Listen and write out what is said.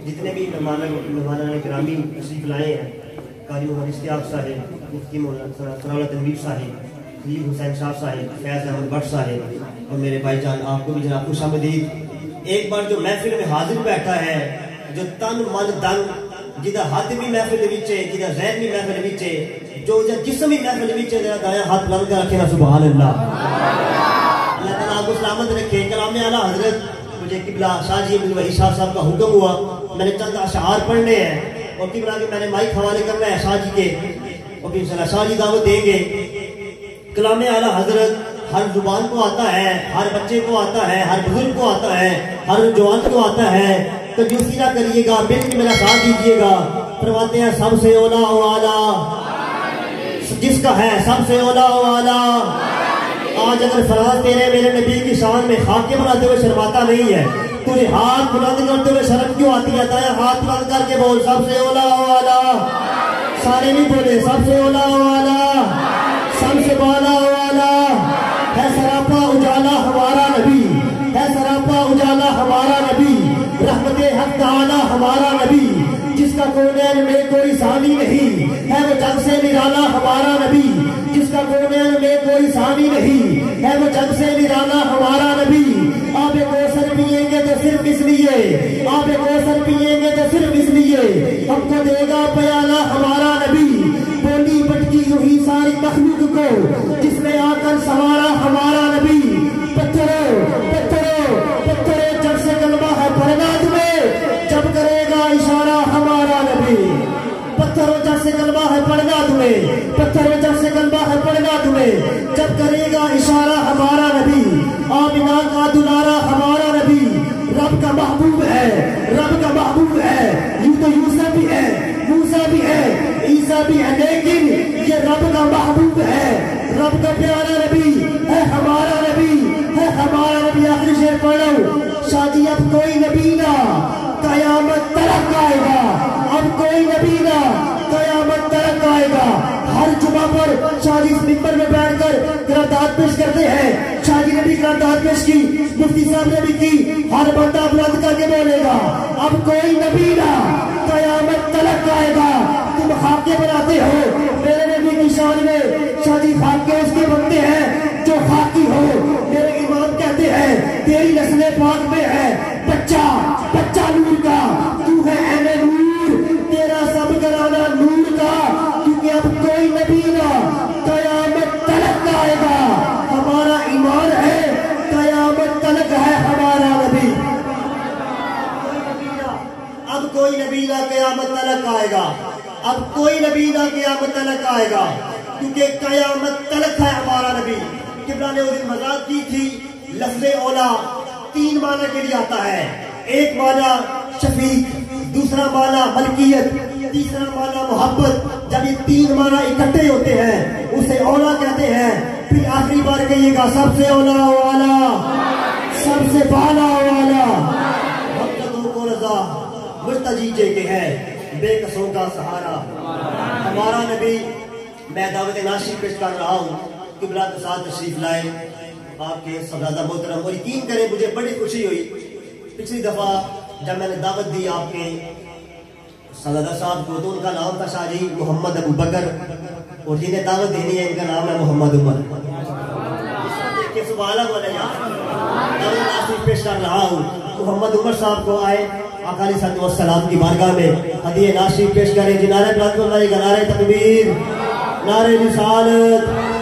جتنے بھی مہمان گرامی تشریف لائے ہیں، قاری محمد اشتیاق صاحب، مفتی مولانا ثناءاللہ تنویر صاحب، خلیل حسین صاحب صاحب، فیض احمد بٹ صاحب، اور میرے بھائی جان آپ کو بھی جناب خوش آمدید۔ ایک بار جو محفل میں حاضر بیٹھا ہے، جو تن من دن، جدا ہاتھ بھی محفل وچے، جدا ذہن بھی محفل وچے، جو جسم بھی محفل وچے، ذرا دایاں ہاتھ بلند کر رکھے نا سبحان اللہ۔ اللہ تعالیٰ آپ کو سلامت رکھے۔ کلام اعلیٰ حضرت مجھے قبلہ شاہ جی عبد الوہی شاہ صاحب کا حکم ہوا، میں نے چند اشعار پڑھنے ہیں اور قبلہ کے میں نے مائک حوالے کرنا ہے شاہ جی کے، اور پھر انشاءاللہ شاہ جی دعوت دیں گے۔ کلام اعلیٰ حضرت ہر زبان کو آتا ہے، ہر بچے کو آتا ہے، ہر بزرگ کو آتا ہے، ہر جوان کو آتا ہے، کنجوسی نہ کریے گا، بل کے میرا ساتھ دیجیے گا۔ فرماتے ہیں سب سے اولا و اعلیٰ جس کا ہے، سب سے اولا و اعلیٰ۔ آج اگر فراز تیرے میرے نبی کی شان میں خاکے بناتے ہوئے شرماتا نہیں ہے، تجھے ہاتھ بلند کرتے ہوئے شرم کیوں آتی ہے؟ دایاں ہاتھ بلند کر کے بول سب سے اولا و اعلیٰ۔ سارے نہیں بولے سب سے اولا و اعلیٰ، سب سے بالا و اعلیٰ۔ ہے سراپا اجالا ہمارا نبی، ہے سراپا اجالا ہمارا نبی، رحمت حق تعالی ہمارا نبی، جس کا کونین میں کوئی ثانی نہیں، ہے وہ جگ سے نرالا ہمارا نبی، جس کا کونین میں کوئی ثانی نہیں، ہے وہ جگ سے نرالا ہمارا نبی۔ آب کوثر پئیں گے تو صرف اس لیے، آب کوثر پئیں گے تو صرف اس لیے، ہم کو دے گا پیالہ ہمارا نبی۔ بولی بٹکی یوں ہی ساری مخلوق کو، جس نے آ کر سنوارا ہمارا نبی۔ پتھروں پتھروں پتھروں جب سے کلمہ ہے پڑھنا تمہیں، جب کرے گا اشارہ ہمارا نبی۔ پتھروں جب سے کلمہ ہے پڑھنا تمہیں، پتھروں جب سے کلمہ ہے پڑھنا تمہیں، جب کرے گا اشارہ ہمارا نبی۔ آمنہ کا دلارا ہمارا نبی، رب کا محبوب ہے، رب کا محبوب ہے۔ یوں تو یوسف بھی ہے، موسیٰ بھی ہے، عیسیٰ بھی ہے، لیکن یہ رب کا محبوب ہے، رب کا پیارا نبی ہے ہمارا نبی، ہے ہمارا نبی۔ آخری شعر پڑھو شاہ جی، اب کوئی نبی نہ قیامت تلک آئے گا، اب کوئی نبی نہ قیامت تلک آئے گا۔ ہر جمعہ پر شاہ جی اس ممبر میں بیٹھ کر قرارداد پیش کرتے ہیں، شاہ جی نے بھی قرارداد پیش کی، مفتی صاحب نے بھی کی، ہر بندہ بلند کر کے بولے گا اب کوئی نبی نہ قیامت تلک آئے گا۔ تم خاکے بناتے ہو میرے نبی کی شان میں، شاہ جی خاکے اس کے بنتے ہیں جو خاکی ہو۔ میرے امام کہتے ہیں تیری نسل پاک میں ہے بچہ بچہ نور کا، تو ہے اہل نور، تیرا سب گھرانہ نور کا، کیونکہ اب کوئی نبی نہ قیامت تلک آئے گا۔ ہمارا ایمان ہے قیامت تلک ہے ہمارا نبی۔ اب کوئی نبی نہ قیامت تلک آئے گا، اب کوئی نبی نہ قیامت تلک آئے گا، کیونکہ قیامت تلک ہے ہمارا نبی۔ قبلہ نے اس دن مذاق کی تھی، لفظ اولا تین معنی کے لیے آتا ہے، ایک معنی شفیق، دوسرا معنی ملکیت، تیسرا معنی محبت۔ جب یہ تین معنی اکٹھے ہوتے ہیں اسے اولا کہتے ہیں۔ پھر آخری بار کہیے گا سب سے اولا والا، سب سے بالا والا، مقصدوں کو رضا مستجیجے کے ہے، بے کسوں کا سہارا ہمارا نبی۔ میں دعوت ناشی پیش کر رہا ہوں، قبلہ کے ساتھ تشریف لائے آپ کے صدادہ محترم، اور یقین کریں مجھے بڑی خوشی ہوئی۔ پچھلی دفعہ جب میں نے دعوت دی آپ کے صدادہ صاحب کو تو ان کا نام تھا شاہ جی محمد ابو بکر، اور جنہیں دعوت دینی ہے ان کا نام ہے محمد عمر۔ سبحان اللہ پیش کر رہا ہوں، محمد عمر صاحب کو آئے آقا علیہ الصلوۃ والسلام کی بارگاہ میں ہدیہ ناشی پیش کریں جی۔ نعرہ بلند اللہ، نعرہ تکبیر، نعرہ رسالت۔